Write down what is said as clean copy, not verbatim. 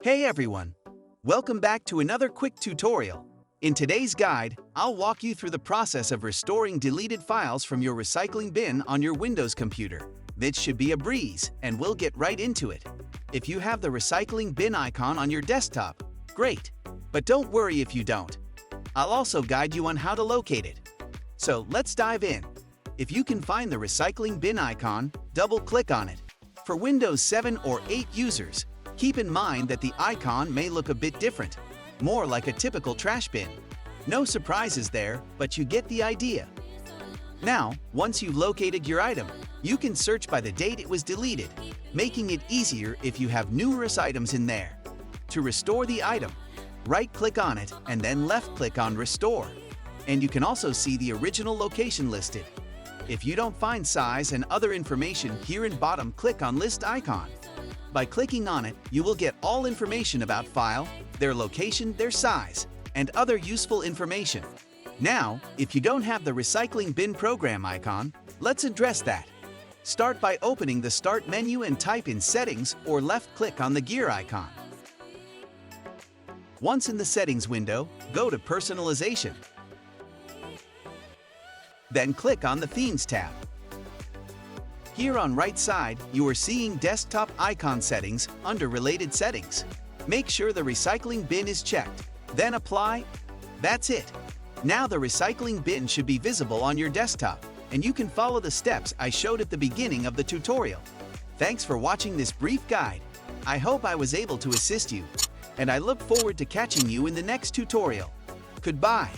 Hey everyone! Welcome back to another quick tutorial. In today's guide, I'll walk you through the process of restoring deleted files from your recycling bin on your Windows computer. This should be a breeze, and we'll get right into it. If you have the recycling bin icon on your desktop, great! But don't worry if you don't. I'll also guide you on how to locate it. So let's dive in. If you can find the recycling bin icon, double-click on it. For Windows 7 or 8 users, keep in mind that the icon may look a bit different, more like a typical trash bin. No surprises there, but you get the idea. Now, once you've located your item, you can search by the date it was deleted, making it easier if you have numerous items in there. To restore the item, right-click on it and then left-click on Restore. And you can also see the original location listed. If you don't find size and other information here in bottom, click on List icon. By clicking on it, you will get all information about file, their location, their size, and other useful information. Now, if you don't have the recycling bin program icon, let's address that. Start by opening the Start menu and type in Settings or left-click on the gear icon. Once in the Settings window, go to Personalization. Then click on the Themes tab. Here on right side, you are seeing Desktop Icon Settings under Related Settings. Make sure the recycling bin is checked, then Apply. That's it. Now the recycling bin should be visible on your desktop, and you can follow the steps I showed at the beginning of the tutorial. Thanks for watching this brief guide. I hope I was able to assist you, and I look forward to catching you in the next tutorial. Goodbye.